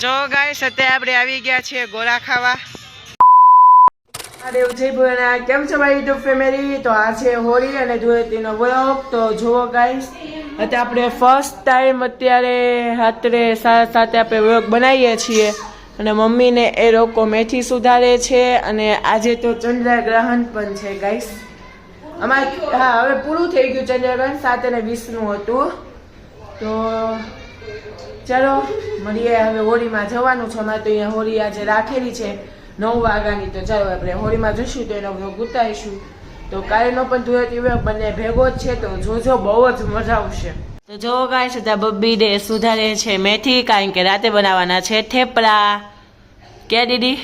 જો ગાઈસ અત્યારે આપણે આવી ગયા છીએ ગોળા ખાવા. અરે જય ભોળાનાથ, કેમ છો મારી યુટ્યુબ ફેમિલી? તો આ છે હોળી અને ધૂળેટીનો વ્લોગ. તો જુઓ ગાઈસ, અત્યારે આપણે ફર્સ્ટ ટાઈમ અત્યારે રાત્રે 7:30 આપણે વ્લોગ બનાવીએ છીએ અને મમ્મીને એ લોકો મેથી સુધારે છે અને આજે તો ચંદ્રગ્રહણ પણ છે ગાઈસ. અમારે હવે પૂરું થઈ ગયું ચંદ્રગ્રહણ, 7:20 હતું. તો ચાલો મળીએ. હવે હોળીમાં જવાનું છે. અમારે તો અહીંયા હોળી આજે રાખેલી છે 9 વાગ્યાની. તો ચાલો આપણે હોળીમાં જઈશું તો એનો વ્લોગ ઉતારીશું. તો કાલનો પણ ધૂળેટી વ્લોગ બંને ભેગો જ છે, તો જોજો, બહુ જ મજા આવશે. તો જો ગાઈસ અત્યારે બબ્બી ડે સુધારે છે મેથી, કારણ કે રાતે બનાવવાના છે થેપલા. કે દીદી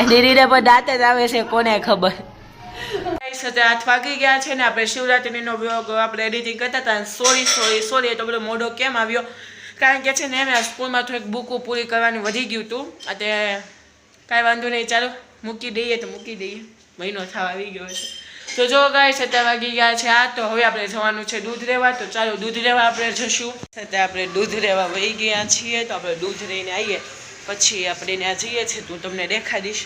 દીદીને પણ દાંત જ આવે છે, કોને ખબર. 8 વાગી ગયા છે ને આપણે શિવરાત્રીનો વ્લોગ આપણે એડિટિંગ કરતા હતા. સોરી તો બધો મોઢો કેમ આવ્યો, કારણ કે છે ને એમ સ્કૂલમાં થોડીક બુકો પૂરી કરવાની વધી ગયું હતું. એટલે કાંઈ વાંધો નહીં, ચાલો મૂકી દઈએ તો મૂકી દઈએ, મહિનો થવા આવી ગયો છે. તો જો ગાઈસ 7 વાગી ગયા છે. તો હવે આપણે જવાનું છે દૂધ લેવા. તો ચાલો દૂધ લેવા આપણે જશું. અત્યારે આપણે દૂધ લેવા વહી ગયા છીએ. તો આપણે દૂધ લઈને આવીએ પછી આપણે ત્યાં જઈએ છીએ. તું તમને દેખાડીશ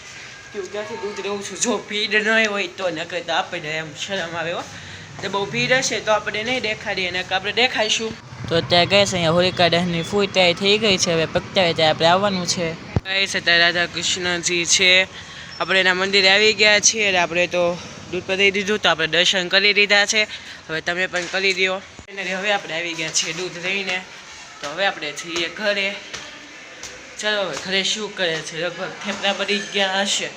કે હું ક્યાંથી દૂધ લેવું છું. જો ભીડ નહીં હોય તો, નકર તો આપણે એમ શરમ આવે હો. તો બહુ ભીડ હશે તો આપણે નહીં દેખાડીએ, નકર આપણે દેખાઈશું. તો અત્યારે ગઈશ અહીંયા હોલિકા દહનની ફૂલ તૈયારી થઈ ગઈ છે. હવે પકતાવે ત્યારે આપણે આવવાનું છે. ગઈશ અત્યારે રાધા કૃષ્ણજી છે, આપણે એના મંદિરે આવી ગયા છીએ. એટલે આપણે તો દૂધ પતી દીધું, તો આપણે દર્શન કરી દીધા છે. હવે તમે પણ કરી દો. હવે આપણે આવી ગયા છીએ દૂધ લઈને. તો હવે આપણે જઈએ ઘરે. ચાલો હવે ઘરે શું કરે છે, લગભગ થેપલા બની ગયા હશે,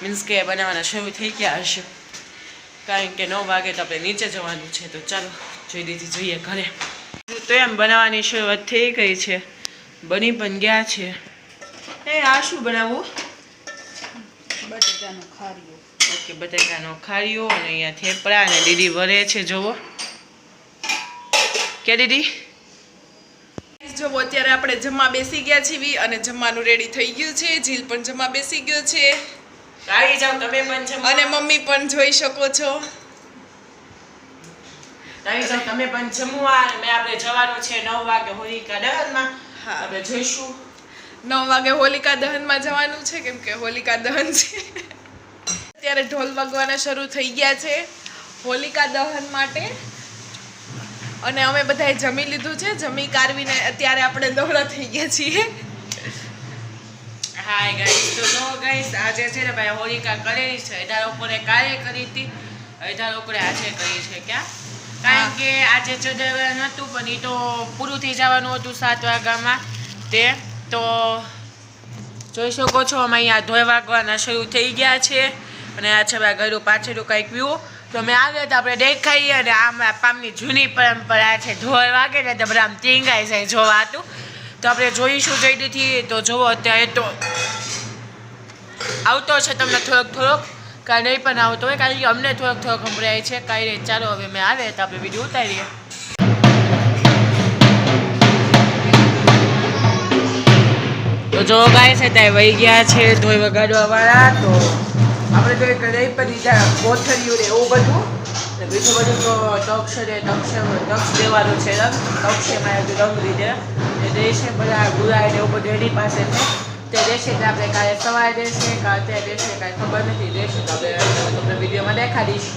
મીન્સ કે બનાવવાના શરૂ થઈ ગયા હશે, કારણ કે 9 વાગે તો આપણે નીચે જવાનું છે. તો ચાલો જોઈએ ઘરે. તો એમ બનાવવાની શરૂઆત થઈ ગઈ છે, બની પણ ગયા છે. આ શું બનાવવું? બટેકાનો ખારીઓ. ઓકે, બટેકાનો ખારીઓ. અને અહીંયા થેપલા અને દીદી વરે છે, જોવો. કે દીદી જો અત્યારે આપણે જમવા બેસી ગયા છીએ અને જમવાનું રેડી થઈ ગયું છે. જીલ પણ જમવા બેસી ગયો છે. આવી જાવ તમે પણ જમવા. અને મમ્મી પણ જોઈ શકો છો. આવી જાવ તમે પણ જમવા. અને આપણે જવાનું છે 9 વાગે હોલિકા દહનમાં. હા, આપણે જોઈશું 9 વાગે હોલિકા દહનમાં જવાનું છે, કેમ કે હોલિકા દહન છે. અત્યારે ઢોલ વાગવાના શરૂ થઈ ગયા છે હોલિકા દહન માટે. અને અમે બધાએ જમી લીધું છે. જમી કારવીને અત્યારે આપણે દોડા થઈ ગયા છીએ. હાય ગાઈસ, તો નો ગાઈસ, આજે છે ને ભાઈ હોલિકા કરેલી છે. 18 લોકોને કાલે કરી હતી, 18 લોકોને આજે કરી છે. ક્યાં? કારણ કે આજે ચંદ્રગ્રહણ હતું, પણ એ તો પૂરું થઈ જવાનું હતું 7 વાગ્યામાં. તે તો જોઈ શકો છો અમે અહીંયા ઢોલ વાગવાના શરૂ થઈ ગયા છે. અને આ છે ભાઈ ઘરું પાછળનું કંઈક વ્યૂ. તો મેં આવ્યો તો આપણે દેખાઈએ. અને આમ પામની જૂની પરંપરા છે, ઢોલ વાગે ને તો બધા આમ ટીંગાઈ જાય જોવાતું. તો આપણે જોઈશું જઈથી. તો જુઓ અત્યારે તો આવતો છે તમને થોડોક, કાંઈ નહીં પણ આવતો હોય, કારણ કે અમને થોડોક સંભળાય છે. કાંઈ નહીં, ચાલો હવે મેં આવે તો આપણે વિડીયો ઉતારીએ. તો જો ગાય છે ત્યાં વહી ગયા છે ઢોલ વગાડવા વાળા. તો આપણે તો એક રહી પણ દીધા કોથળીઓ ને એવું બધું. ને બીજું બધું તો તક્ષ દેવાનું છે. તક્ષમાં રંગ લીધે એ દેશે બધા ગુલાઈ ને એવું બધું એની પાસે છે. તે દેશે કે આપણે કાલે સવારે દેશે કે અત્યારે દેશે, કાંઈ ખબર નથી. દેશે તો આપણે તમને વિડીયોમાં દેખાડીશ.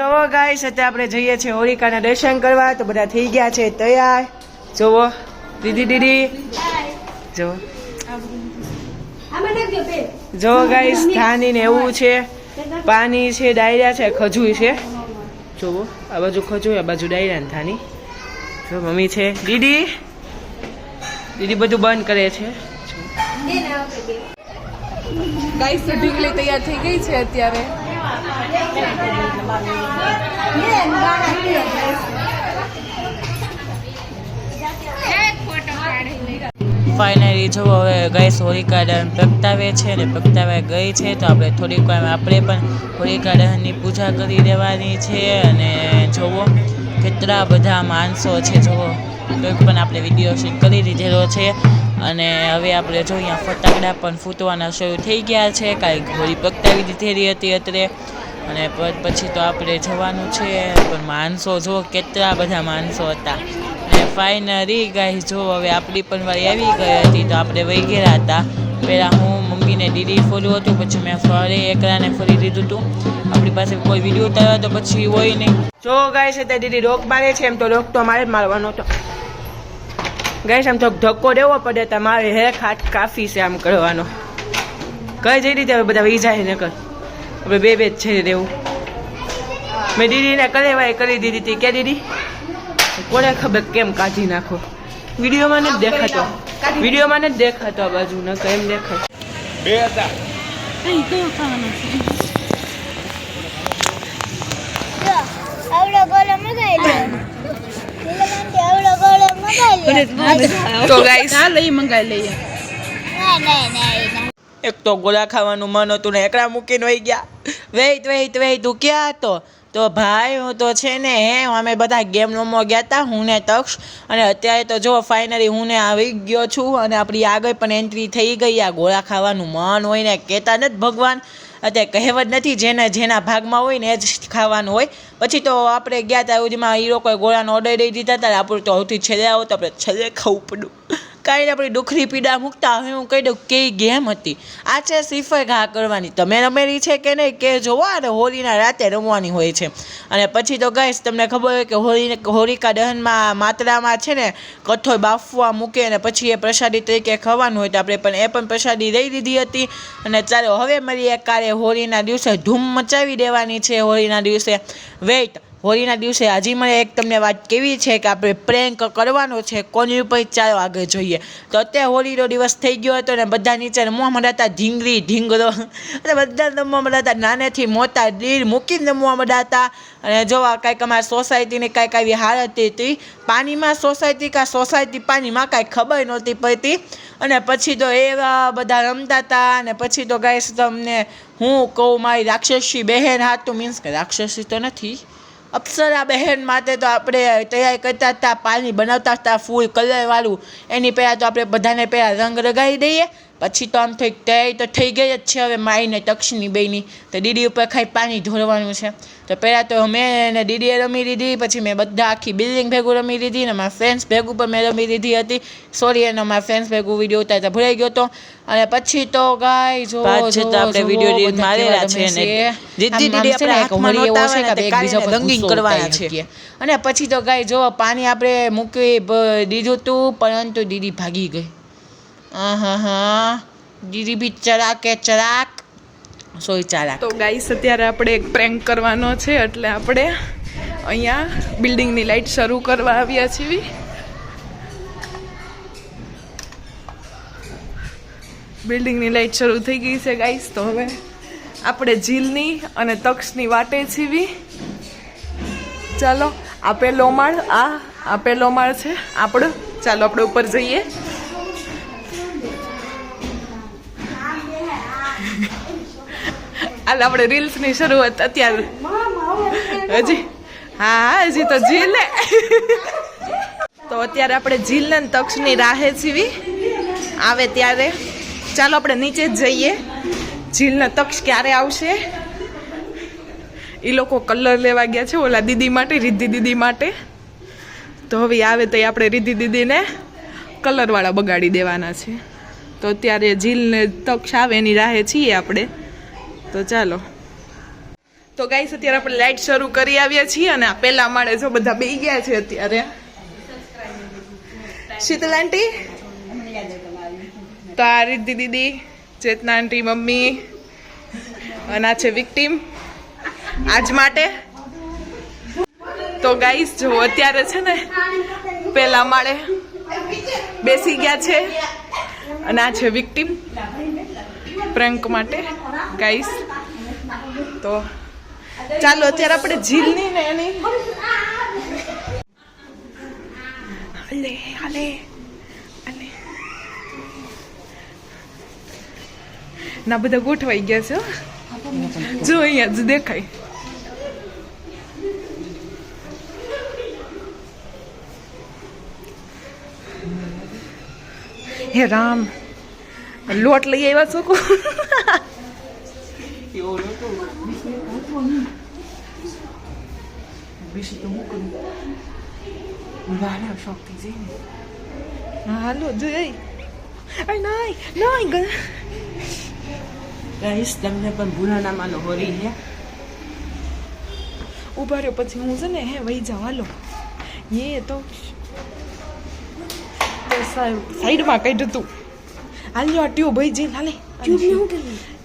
જુઓ ગાઈસ, અત્યારે આપણે જઈએ છીએ હોલિકાના દર્શન કરવા. તો બધા થઈ ગયા છે તૈયાર. જુઓ દીદી જો જો ગાઈસ, ધાની ને એવું છે, પાણી છે, ડાયરા છે, ખજૂર છે. જુઓ આ બાજુ ખજૂર, આ બાજુ ડાયરા ને ધાની. જો મમ્મી છે, દીદી બધું બંધ કરે છે. ગાઈસ તો ઢીંગલી તૈયાર થઈ ગઈ છે અત્યારે. ફાઇનલી જો હવે ગાઈસ હોલિકા દહન પ્રગટાવે છે અને પ્રગટાવા ગઈ છે. તો આપણે થોડીક વાર આપણે પણ હોલિકા દહનની પૂજા કરી દેવાની છે. અને જુઓ કેટલા બધા માણસો છે. જુઓ તો પણ આપણે વિડીયો શૂટ કરી દીધેલો છે. અને હવે આપણે જો અહીંયા ફટાકડા પણ ફૂટવાના શરૂ થઈ ગયા છે, કાંઈક હોળી પ્રગટાવી દીધેલી હતી અત્યારે. અને પછી તો આપણે જવાનું છે. પણ માણસો જો કેટલા બધા માણસો હતા. ફાઇનલી ગાઈસ જો હવે આપણી પણ વારી આવી ગઈ હતી તો આપણે વહી ગયા હતા. પહેલાં હું મમ્મીને દીદી ફોલ્યું હતું, પછી મેં ફરી એકલાને ફરી દીધું હતું. આપણી પાસે કોઈ વિડીયો ઉતાર્યો તો પછી હોય નહીં. જો ગાઈસ અત્યારે દીદી રોક મારે છે, એમ તો રોક તો મારે જ મારવાનો હતો ગાઈસ. આમ તો ધક્કો દેવો પડે તો મારે હે ખાટ કાફી છે આમ કરવાનો. કઈ જઈ રીતે હવે બધા વહી જાય ને કર આપણે બે જ છે રહેવું. મેં દીદીને કરેવાય કરી દીધી હતી કે દીદી કોને ખબર કેમ કાઢી નાખો. વિડીયોમાં નથી દેખાતો, વિડીયોમાં નથી દેખાતો આ બાજુ ન એમ દેખાય. બે હતા તો ગાઈસ લઈ મંગાઈ લઈએ. એક તો ગોળા ખાવાનું મન હતું ને એકલા મૂકીને વહી ગયા. વેઇટ તું ક્યાં હતો? તો ભાઈ હું તો છે ને અમે બધા ગેમ રમવા ગયા હતા, હું ને તક્ષ. અને અત્યારે તો જો ફાઇનલી હું ને આવી ગયો છું અને આપણી આગળ પણ એન્ટ્રી થઈ ગઈ. આ ગોળા ખાવાનું મન હોય ને કહેતા નથી ભગવાન, અત્યારે કહેવત નથી જેના ભાગમાં હોય ને એ જ ખાવાનું હોય. પછી તો આપણે ગયા હતા સુધીમાં એ લોકોએ ગોળાનો ઓર્ડર દઈ દીધા હતા. આપણું તો સૌથી છેલ્લે આવો તો આપણે છેલ્લે ખાવું પડ્યું. કાંઈ આપણી દુખરી પીડા મૂકતા હવે હું કહી દઉં કેવી ગેમ હતી. આ છે શ્રીફળ ઘા કરવાની. તમે રમેલી છે કે નહીં કે જોવા, અને હોળીના રાતે રમવાની હોય છે. અને પછી તો ગાઈસ તમને ખબર હોય કે હોલિકા દહનમાં માત્રામાં છે ને કઠોળ બાફવા મૂકે અને પછી એ પ્રસાદી તરીકે ખાવાનું હોય. તો આપણે પણ એ પણ પ્રસાદી લઈ લીધી હતી. અને ચાલો હવે મળીએ કાલે હોળીના દિવસે ધૂમ મચાવી દેવાની છે. હોળીના દિવસે હોળીના દિવસે હજી મને એક તમને વાત કેવી છે કે આપણે પ્રેન્ક કરવાનો છે કોની ઉપર, ચાલો આગળ જોઈએ. તો અત્યારે હોળીનો દિવસ થઈ ગયો હતો ને બધા નીચે રમવા માંડ્યા હતા, ઢીંગરો અને બધા રમવા માંડ્યા હતા, નાનેથી મોટા દીર મૂકીને રમવા માંડ્યા હતા. અને જોવા કાંઈક અમારી સોસાયટીની કાંઈક આવી હાલત હતી, પાણીમાં સોસાયટી પાણીમાં કાંઈ ખબર નહોતી પડતી. અને પછી તો એવા બધા રમતા હતા. અને પછી તો ગાઈસ તમને હું કહું, મારી રાક્ષસી બહેન હાથું, મીન્સ કે રાક્ષસી તો નથી, અપ્સરા બહેન માટે તો આપણે તૈયાર કરતા હતા, પાણી બનાવતા હતા ફૂલ કલરવાળું. એની પહેલાં તો આપણે બધાને પહેલાં રંગ લગાવી દઈએ, પછી તો આમ તૈયારી તો થઈ ગઈ જ છે હવે માઈને તક્ષની બેની. તો દીદી ઉપર ખાઈ પાણી ઢોળવાનું છે. તો પહેલાં તો મેં અને દીદીએ રમી લીધી, પછી મેં બધા આખી બિલ્ડિંગ ભેગું રમી લીધી, અને મારા ફ્રેન્ડ્સ ભેગું પણ મેં રમી લીધી હતી. સોરી એનો મારા ફ્રેન્ડ્સ ભેગું વિડીયો ઉતારતા ભૂલાઈ ગયો હતો. અને પછી તો ગાય જો આપણે વિડીયો મારેલા છે ને દીદી આપણે હાથમાં નહોતા આવે ને કાલે રંગીન કરવાના છે. અને પછી તો ગાય જો પાણી આપણે મૂકી દીધું હતું, પરંતુ દીદી ભાગી ગઈ. દીદી બી ચરાક તો ગાઈસ અત્યારે આપણે એક પ્રેન્ક કરવાનો છે, એટલે આપણે અહીંયા બિલ્ડિંગની લાઈટ શરૂ કરવા આવ્યા છીએ. બિલ્ડિંગની લાઈટ શરૂ થઈ ગઈ છે ગાઈસ. તો હવે આપણે ઝીલની અને તક્ષની વાટે છીએ. ચાલો આ પેલો માળ, આ પેલો માળ છે આપણો. ચાલો આપણે ઉપર જઈએ. હાલ આપણે રીલ્સની શરૂઆત અત્યારે હજી તો ઝીલે. તો અત્યારે આપણે ઝીલને તક્ષની રાહે છીએ આવે ત્યારે. ચાલો આપણે નીચે જ જઈએ. ઝીલને તક્ષ ક્યારે આવશે? એ લોકો કલર લેવા ગયા છે ઓલા દીદી માટે, રિદ્ધિ દીદી માટે. તો હવે આવે તો આપણે રિદ્ધિ દીદીને કલરવાળા બગાડી દેવાના છે. તો અત્યારે ઝીલને તક્ષ આવે એની રાહે છીએ આપણે. તો ચાલો. તો ગાઈસ અત્યારે આપણે લાઈટ શરૂ કરી આવ્યા છીએ. અને આ પહેલા માળે જો બધા બેસી ગયા છે અત્યારે. શીતલ આંટી, તો આ રિદ્ધિ દીદી, ચેતના આંટી, મમ્મી, અને આ છે વિક્ટીમ આજ માટે. તો ગાઈસ જો અત્યારે છે ને પહેલા માળે બેસી ગયા છે. અને આ છે વિક્ટીમ પ્રેન્ક માટે ગાઈસ. તો ચાલો અત્યારે આપણે ઝીલની ને એની હાલે ના બધા ગોઠવાઈ ગયા છે. જો અહીંયા જ દેખાય. હે રામ, લોટ લઈ આવ્યા છો કો? વાના શોખ થઈ જાય ને. હાલો જોઈ નહીં ગાઈસ તમને પણ ભૂલા ના માનો હોરી હે. ઉભા રહ્યો પછી હું છે ને હે વહી જાઉં હાલો એ તો સાઈડમાં કાઢ્યું તું હાલ્યો આ ટ્યુબ ભાઈ જઈને હાલે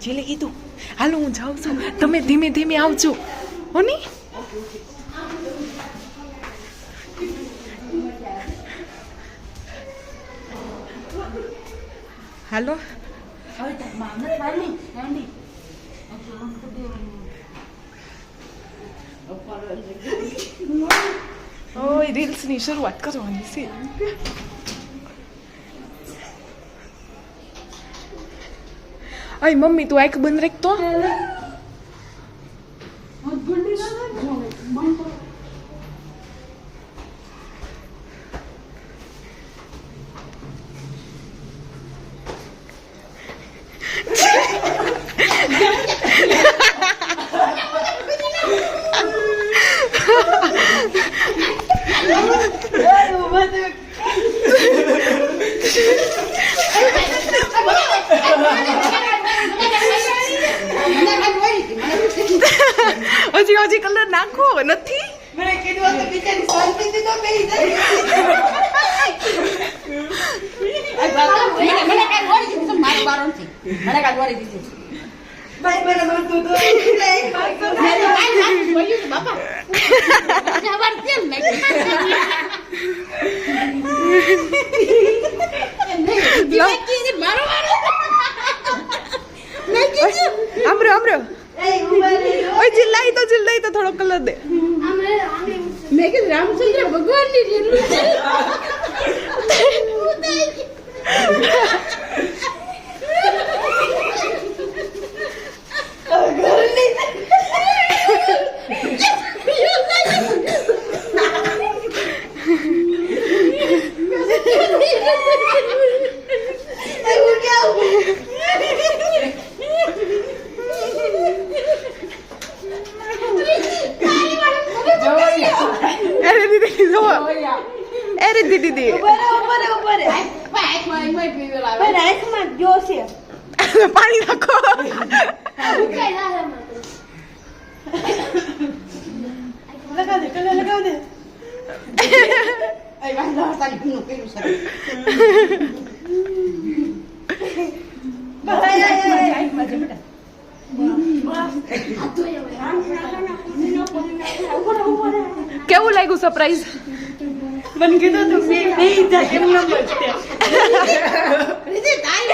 જેલે કીધું હાલો હું જાઉં છું તમે ધીમે ધીમે આવજો હો ની હાલો ઓય રીલ્સની શરૂઆત કરવાની છે અય મમ્મી તું આંખ બંધ રાખ તો હજી કલર નાખો નથી મને કીધું તો બિચારી શાંતિથી તો બેહી જાય મને કાઈ વળી દીધું મારી બારણ થી મને કાઈ વળી દીધું ભાઈ બરાબર તું તો મારી કાઈ નાખી બોલ્યું બાપા જબર તેલ નાખી મારો મારો આમરો ઓય જિલ્લાઈ તો થોડો કલર દે મેં કીધું રામચંદ્ર ભગવાનની જરૂર છે અરે દીદી પાણી નાખો લગાવ દે કેવું લાગ્યું સરપ્રાઈઝ મને કીધું તું બે જા કેમ ન બચતે રીતિ તાઈ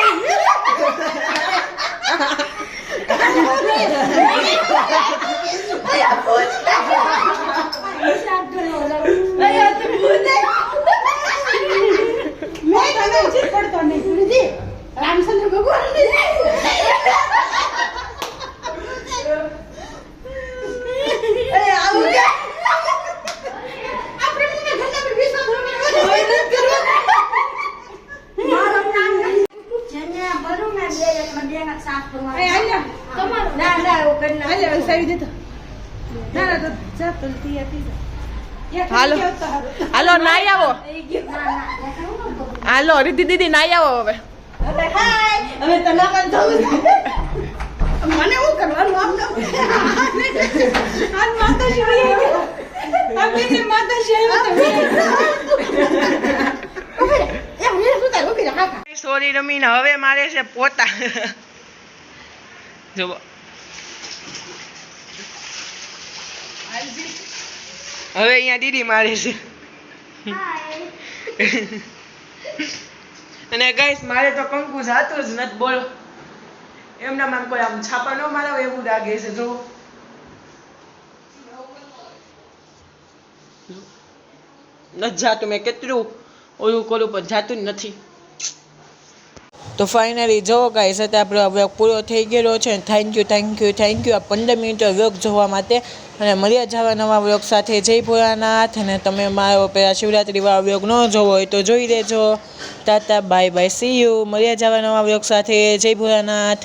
રામચંદ્ર ભગવાન હાલો નાઈ આવો હાલો રીતિ દીદી નાઈ આવો હવે હવે તને પણ જવું મને શું કરવાનું આમ માતાજી આપણે માતાજી સોરી રમીને હવે મારે છે પોતા જો હવે અહીંયા દીદી મારે છે અને ગાઈસ મારે તો કંકુ જાતું જ નથી બોલો એમના માં કોઈ આમ છાપા ન મારાવે એવું લાગે છે જો નથી જાતું મેં કેટલું ઓલું કરું પણ જાતું જ નથી તો ફાઇનલી જો ગાઈસ અત્યારે આપણો વ્લોગ પૂરો થઈ ગયેલો છે થેન્ક યુ આ 15 મિનિટ વ્લોગ જોવા માટે અને મળ્યા જવા નવા વ્લોગ સાથે જય ભોળાનાથ અને તમે મારો પેલા શિવરાત્રિવાળો વ્લોગ ન જોવો હોય તો જોઈ લેજો ટાટા બાય સી યુ મળ્યા જવા નવા વ્લોગ સાથે જય ભોળાનાથ